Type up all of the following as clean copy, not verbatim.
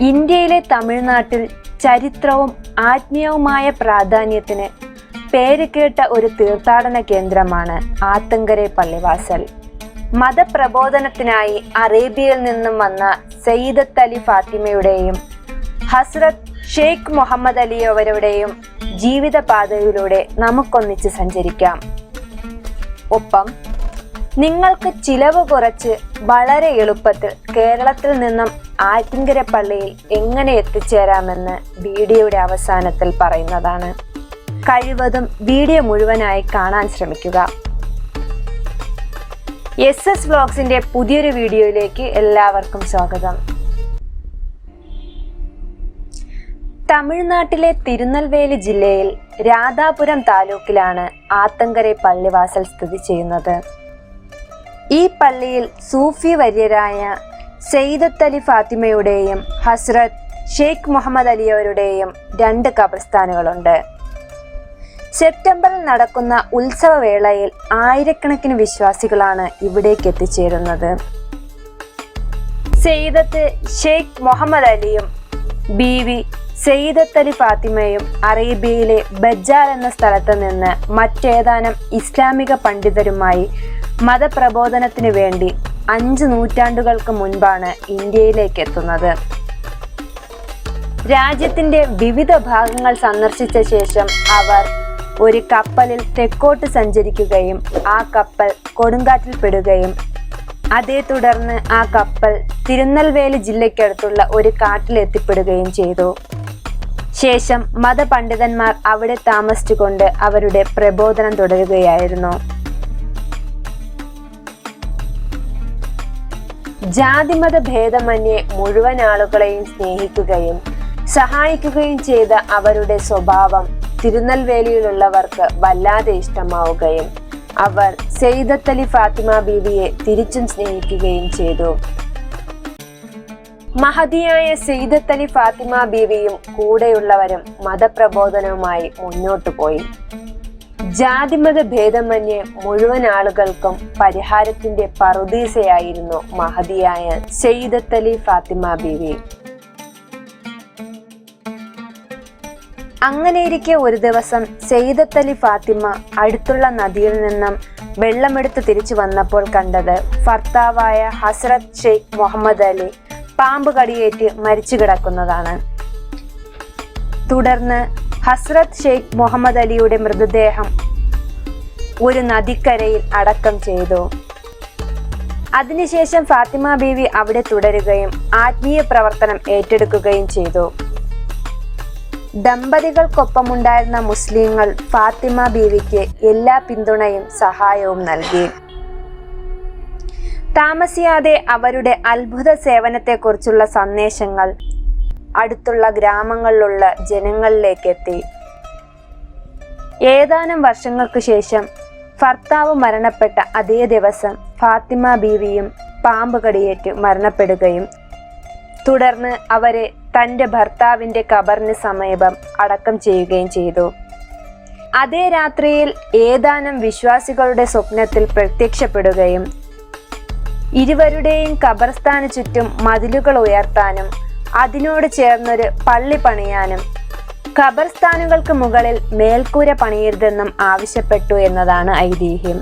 ഇന്ത്യയിലെ തമിഴ്നാട്ടിൽ ചരിത്രവും ആത്മീയവുമായ പ്രാധാന്യത്തിന് പേരുകേട്ട ഒരു തീർത്ഥാടന കേന്ദ്രമാണ് ആത്തങ്കരെ പള്ളിവാസൽ. മതപ്രബോധനത്തിനായി അറേബ്യയിൽ നിന്നും വന്ന സയ്യിദത്ത് അലി ഫാത്തിമയുടെയും ഹസ്രത്ത് ഷെയ്ഖ് മുഹമ്മദ് അലി അവരുടെയും ജീവിതപാതയിലൂടെ നമുക്കൊന്നിച്ച് സഞ്ചരിക്കാം. ഒപ്പം നിങ്ങൾക്ക് ചിലവ് കുറച്ച് വളരെ എളുപ്പത്തിൽ കേരളത്തിൽ നിന്നും ആത്തങ്കര പള്ളിയിൽ എങ്ങനെ എത്തിച്ചേരാമെന്ന് വീഡിയോയുടെ അവസാനത്തിൽ പറയുന്നതാണ്. കഴിവതും വീഡിയോ മുഴുവനായി കാണാൻ ശ്രമിക്കുക. SS വ്ലോഗ്സിന്റെ പുതിയൊരു വീഡിയോയിലേക്ക് എല്ലാവർക്കും സ്വാഗതം. തമിഴ്നാട്ടിലെ തിരുനെൽവേലി ജില്ലയിൽ രാധാപുരം താലൂക്കിലാണ് ആത്തങ്കരെ പള്ളിവാസൽ സ്ഥിതി ചെയ്യുന്നത്. ഈ പള്ളിയിൽ സൂഫി വര്യരായ സയ്യിദത്ത് അലി ഫാത്തിമയുടെയും ഹസ്രത്ത് ഷെയ്ഖ് മുഹമ്മദ് അലി അവരുടെയും 2 ഖബർസ്ഥാനുകളുണ്ട്. സെപ്റ്റംബറിൽ നടക്കുന്ന ഉത്സവവേളയിൽ ആയിരക്കണക്കിന് വിശ്വാസികളാണ് ഇവിടേക്ക് എത്തിച്ചേരുന്നത്. സയ്യിദത്ത് ഷെയ്ഖ് മുഹമ്മദ് അലിയും ബീവി സയ്യിദത്ത് അലി ഫാത്തിമയും അറേബ്യയിലെ ബജ്ജാൽ എന്ന സ്ഥലത്ത് നിന്ന് മറ്റേതാനും ഇസ്ലാമിക പണ്ഡിതരുമായി മതപ്രബോധനത്തിനു വേണ്ടി 5 നൂറ്റാണ്ടുകൾക്ക് മുൻപാണ് ഇന്ത്യയിലേക്ക് എത്തുന്നത്. രാജ്യത്തിന്റെ വിവിധ ഭാഗങ്ങൾ സന്ദർശിച്ച ശേഷം അവർ ഒരു കപ്പലിൽ തെക്കോട്ട് സഞ്ചരിക്കുകയും ആ കപ്പൽ കൊടുങ്കാറ്റിൽ പെടുകയും അതേ തുടർന്ന് ആ കപ്പൽ തിരുനെൽവേലി ജില്ലയ്ക്കടുത്തുള്ള ഒരു കാട്ടിൽ എത്തിപ്പെടുകയും ചെയ്തു. ശേഷം മതപണ്ഡിതന്മാർ അവിടെ താമസിച്ചുകൊണ്ട് അവരുടെ പ്രബോധനം തുടരുകയായിരുന്നു. ജാതിമത ഭേദമന്യേ മുഴുവൻ ആളുകളെയും സ്നേഹിക്കുകയും സഹായിക്കുകയും ചെയ്ത അവരുടെ സ്വഭാവം തിരുനെൽവേലിയിലുള്ളവർക്ക് വല്ലാതെ ഇഷ്ടമാവുകയും അവർ സയ്യിദത്ത് അലി ഫാത്തിമ ബീവിയെ തിരിച്ചും സ്നേഹിക്കുകയും ചെയ്തു. മഹദിയായ സയ്യിദത്ത് അലി ഫാത്തിമ ബീവിയും കൂടെയുള്ളവരും മതപ്രബോധനവുമായി മുന്നോട്ടു പോയി. ജാതിമത ഭേദമന്യേ മുഴുവൻ ആളുകൾക്കും പരിഹാരത്തിന്റെ പറുദീസയായിരുന്നു മഹദിയായ സയ്യിദത്ത് അലി ഫാത്തിമ ബീവി. അങ്ങനെയിരിക്കെ ഒരു ദിവസം സയ്യിദത്ത് അലി ഫാത്തിമ അടുത്തുള്ള നദിയിൽ നിന്നും വെള്ളമെടുത്ത് തിരിച്ചു വന്നപ്പോൾ കണ്ടത് ഭർത്താവായ ഹസ്രത്ത് ഷെയ്ഖ് മുഹമ്മദ് അലി പാമ്പ് കടിയേറ്റ് മരിച്ചു കിടക്കുന്നതാണ്. തുടർന്ന് ഹസ്രത്ത് ഷെയ്ഖ് മുഹമ്മദ് അലിയുടെ മൃതദേഹം ഒരു നദിക്കരയിൽ അടക്കം ചെയ്തു. അതിനുശേഷം ഫാത്തിമ ബീവി അവിടെ തുടരുകയും ആത്മീയ പ്രവർത്തനം ഏറ്റെടുക്കുകയും ചെയ്തു. ദമ്പതികൾക്കൊപ്പമുണ്ടായിരുന്ന മുസ്ലിങ്ങൾ ഫാത്തിമ ബീവിക്ക് എല്ലാ പിന്തുണയും സഹായവും നൽകി. താമസിയാതെ അവരുടെ അത്ഭുത സേവനത്തെക്കുറിച്ചുള്ള സന്ദേശങ്ങൾ അടുത്തുള്ള ഗ്രാമങ്ങളിലുള്ള ജനങ്ങളിലേക്ക് എത്തി. ഏതാനും വർഷങ്ങൾക്ക് ശേഷം ഭർത്താവ് മരണപ്പെട്ട അതേ ദിവസം ഫാത്തിമ ബീവിയും പാമ്പ് കടിയേറ്റ് മരണപ്പെടുകയും തുടർന്ന് അവരെ തന്റെ ഭർത്താവിന്റെ ഖബറിന് സമീപം അടക്കം ചെയ്യുകയും ചെയ്തു. അതേ രാത്രിയിൽ ഏതാനും വിശ്വാസികളുടെ സ്വപ്നത്തിൽ പ്രത്യക്ഷപ്പെടുകയും ഇരുവരുടെയും ഖബർസ്ഥാന് ചുറ്റും മതിലുകൾ ഉയർത്താനും അതിനോട് ചേർന്നൊരു പള്ളി പണിയാനും ഖബർസ്ഥാനുകൾക്ക് മുകളിൽ മേൽക്കൂര പണിയരുതെന്നും ആവശ്യപ്പെട്ടു എന്നതാണ് ഐതിഹ്യം.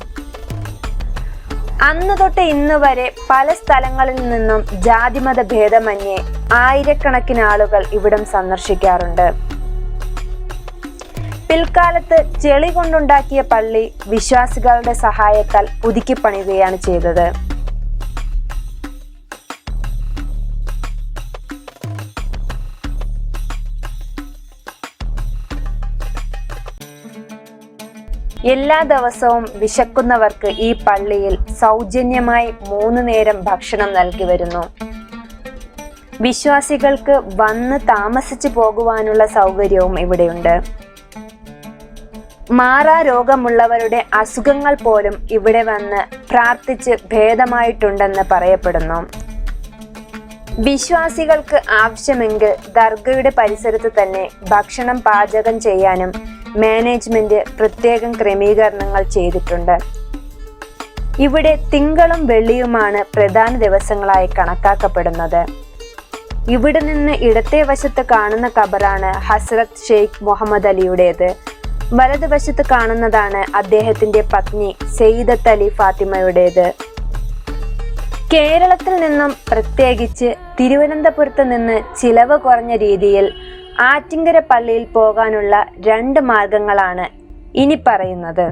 അന്നു തൊട്ട് ഇന്ന് വരെ പല സ്ഥലങ്ങളിൽ നിന്നും ജാതിമത ഭേദമന്യേ ആയിരക്കണക്കിന് ആളുകൾ ഇവിടം സന്ദർശിക്കാറുണ്ട്. പിൽക്കാലത്ത് ചെളി കൊണ്ടുണ്ടാക്കിയ പള്ളി വിശ്വാസികളുടെ സഹായത്താൽ പുതുക്കി പണിയുകയാണ് ചെയ്തത്. എല്ലാ ദിവസവും വിശക്കുന്നവർക്ക് ഈ പള്ളിയിൽ സൗജന്യമായി 3 നേരം ഭക്ഷണം നൽകി വരുന്നു. വിശ്വാസികൾക്ക് വന്ന് താമസിച്ചു പോകുവാനുള്ള സൗകര്യവും ഇവിടെയുണ്ട്. മാറാ രോഗമുള്ളവരുടെ അസുഖങ്ങൾ പോലും ഇവിടെ വന്ന് പ്രാർത്ഥിച്ച് ഭേദമായിട്ടുണ്ടെന്ന് പറയപ്പെടുന്നു. വിശ്വാസികൾക്ക് ആവശ്യമെങ്കിൽ ദർഗയുടെ പരിസരത്ത് തന്നെ ഭക്ഷണം പാചകം ചെയ്യാനും മാനേജ്മെന്റ് പ്രത്യേകം ക്രമീകരണങ്ങൾ ചെയ്തിട്ടുണ്ട്. ഇവിടെ തിങ്കളും വെള്ളിയുമാണ് പ്രധാന ദിവസങ്ങളായി കണക്കാക്കപ്പെടുന്നത്. ഇവിടെ നിന്ന് ഇടത്തെ വശത്ത് കാണുന്ന ഖബറാണ് ഹസ്രത്ത് ഷെയ്ഖ് മുഹമ്മദ് അലിയുടേത്. വലതുവശത്ത് കാണുന്നതാണ് അദ്ദേഹത്തിന്റെ പത്നി സയ്യിദത്ത് അലി ഫാത്തിമയുടേത്. കേരളത്തിൽ നിന്നും പ്രത്യേകിച്ച് തിരുവനന്തപുരത്ത് നിന്ന് ചിലവ് കുറഞ്ഞ രീതിയിൽ ആറ്റിങ്കര പള്ളിയിൽ പോകാനുള്ള 2 മാർഗങ്ങളാണ് ഇനി പറയുന്നത്.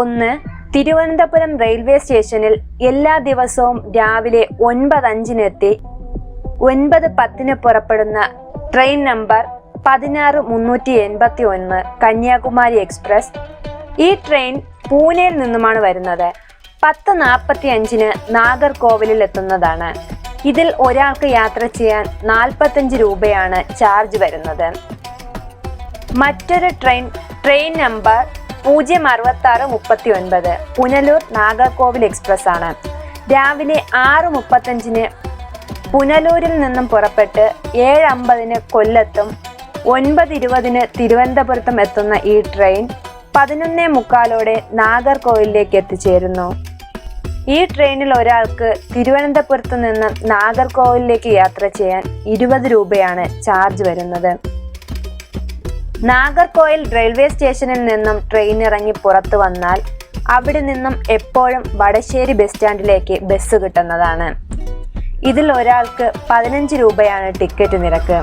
ഒന്ന്, തിരുവനന്തപുരം റെയിൽവേ സ്റ്റേഷനിൽ എല്ലാ ദിവസവും രാവിലെ 9:05 9:10 പുറപ്പെടുന്ന ട്രെയിൻ നമ്പർ 16381 കന്യാകുമാരി എക്സ്പ്രസ്. ഈ ട്രെയിൻ പൂനെയിൽ നിന്നുമാണ് വരുന്നത്. 10:45 നാഗർകോവിലിൽ എത്തുന്നതാണ്. ഇതിൽ ഒരാൾക്ക് യാത്ര ചെയ്യാൻ 45 രൂപയാണ് ചാർജ് വരുന്നത്. മറ്റൊരു train number 06639 Punalur Nagercoil express ആണ്. രാവിലെ 6:35 പുനലൂരിൽ നിന്നും പുറപ്പെട്ട് 7:50 കൊല്ലത്തും 9:20 തിരുവനന്തപുരത്തും എത്തുന്ന ഈ ട്രെയിൻ 11:45 നാഗർകോവിലേക്ക് എത്തിച്ചേരുന്നു. ഈ ട്രെയിനിൽ ഒരാൾക്ക് തിരുവനന്തപുരത്ത് നിന്ന് നാഗർകോവിലേക്ക് യാത്ര ചെയ്യാൻ 20 രൂപയാണ് ചാർജ് വരുന്നത്. നാഗർകോവിൽ റെയിൽവേ സ്റ്റേഷനിൽ നിന്നും ട്രെയിൻ ഇറങ്ങി പുറത്തു വന്നാൽ അവിടെ നിന്നും എപ്പോഴും വടശ്ശേരി ബസ് സ്റ്റാൻഡിലേക്ക് ബസ് കിട്ടുന്നതാണ്. ഇതിൽ ഒരാൾക്ക് 15 രൂപയാണ് ടിക്കറ്റ് നിരക്ക്.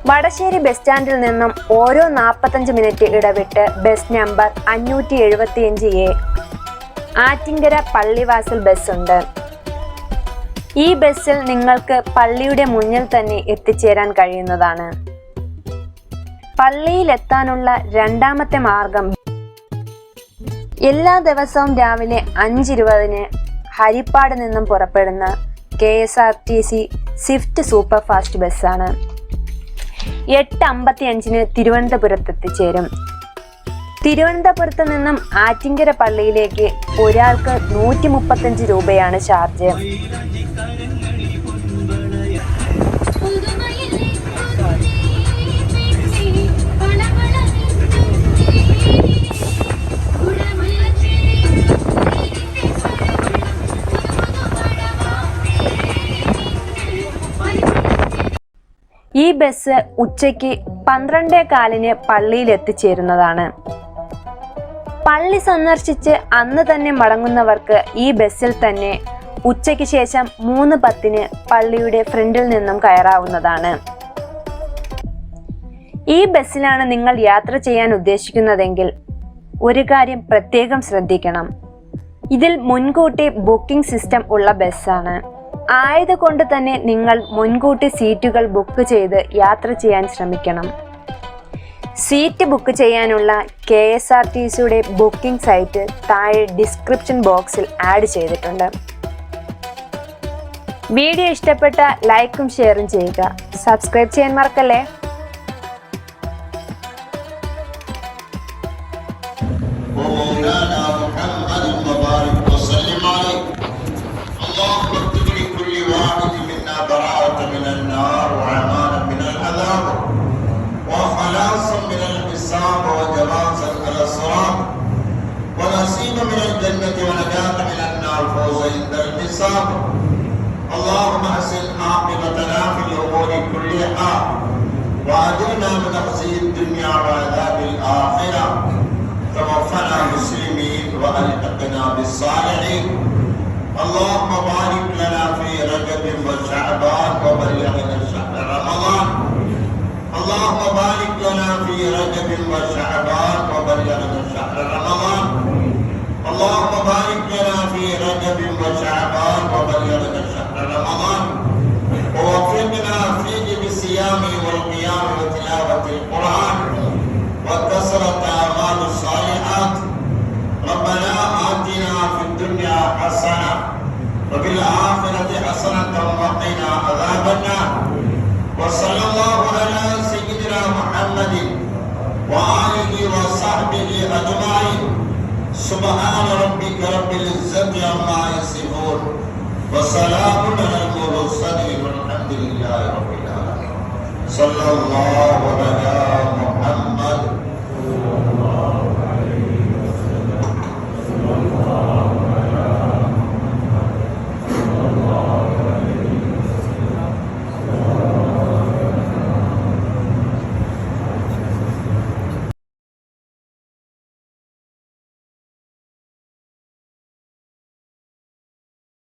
വടശ്ശേരി ബസ് സ്റ്റാൻഡിൽ നിന്നും ഓരോ 45 മിനിറ്റ് ഇടവിട്ട് bus number 575A Attinkara Pallivasal bus ഉണ്ട്. ഈ ബസ്സിൽ നിങ്ങൾക്ക് പള്ളിയുടെ മുന്നിൽ തന്നെ എത്തിച്ചേരാൻ കഴിയുന്നതാണ്. പള്ളിയിലെത്താനുള്ള 2ാമത്തെ മാർഗം എല്ലാ ദിവസവും രാവിലെ 5:20 ഹരിപ്പാട് നിന്നും പുറപ്പെടുന്ന KSRTC സ്വിഫ്റ്റ് സൂപ്പർ ഫാസ്റ്റ് ബസ്സാണ്. 8:55 തിരുവനന്തപുരത്ത് എത്തിച്ചേരും. തിരുവനന്തപുരത്ത് നിന്നും ആറ്റിങ്കര പള്ളിയിലേക്ക് ഒരാൾക്ക് 135 രൂപയാണ് ചാർജ്. ഈ ബസ് ഉച്ചയ്ക്ക് 12:15 പള്ളിയിൽ എത്തിച്ചേരുന്നതാണ്. പള്ളി സന്ദർശിച്ച് അന്ന് തന്നെ മടങ്ങുന്നവർക്ക് ഈ ബസ്സിൽ തന്നെ ഉച്ചയ്ക്ക് ശേഷം 3:10 പള്ളിയുടെ ഫ്രണ്ടിൽ നിന്നും കയറാവുന്നതാണ്. ഈ ബസ്സിലാണ് നിങ്ങൾ യാത്ര ചെയ്യാൻ ഉദ്ദേശിക്കുന്നതെങ്കിൽ ഒരു കാര്യം പ്രത്യേകം ശ്രദ്ധിക്കണം. ഇതിൽ മുൻകൂട്ടി ബുക്കിംഗ് സിസ്റ്റം ഉള്ള ബസ്സാണ്. ആയതുകൊണ്ട് തന്നെ നിങ്ങൾ മുൻകൂട്ടി സീറ്റുകൾ ബുക്ക് ചെയ്ത് യാത്ര ചെയ്യാൻ ശ്രമിക്കണം. സീറ്റ് ബുക്ക് ചെയ്യാനുള്ള KSRTCയുടെ ബുക്കിംഗ് സൈറ്റ് താഴെ ഡിസ്ക്രിപ്ഷൻ ബോക്സിൽ ആഡ് ചെയ്തിട്ടുണ്ട്. വീഡിയോ ഇഷ്ടപ്പെട്ട ലൈക്കും ഷെയറും ചെയ്യുക. സബ്സ്ക്രൈബ് ചെയ്യാൻ മറക്കല്ലേ. ونصيبا من الجنة ونجاة من النار فوزا عند الحساب. اللهم احسن عاقبتنا في الامور كلها واجرنا من خزي الدنيا وعذاب الاخره. توفنا مسلمين والحقنا بالصالحين. اللهم بارك لنا في رجب وشعبان وبلغنا شهر رمضان. اللهم بارك لنا في رجب وشعبان وبلغنا شهر رمضان. اللهم بارك لنا في رجب وشعبان وبلغنا شهر رمضان. ووفقنا فيه بالصيام والقيام وتلاوة القرآن وكثرة أعمال الصالحات. ربنا آتنا في الدنيا حسنة وفي الآخرة حسنة وقنا عذاب النار. وصلى الله على سيدنا محمد وآله وصحبه أجمعين. سبحان ربك رب العزة عما يصفون وسلام على المرسلين والحمد لله رب العالمين. صلى الله على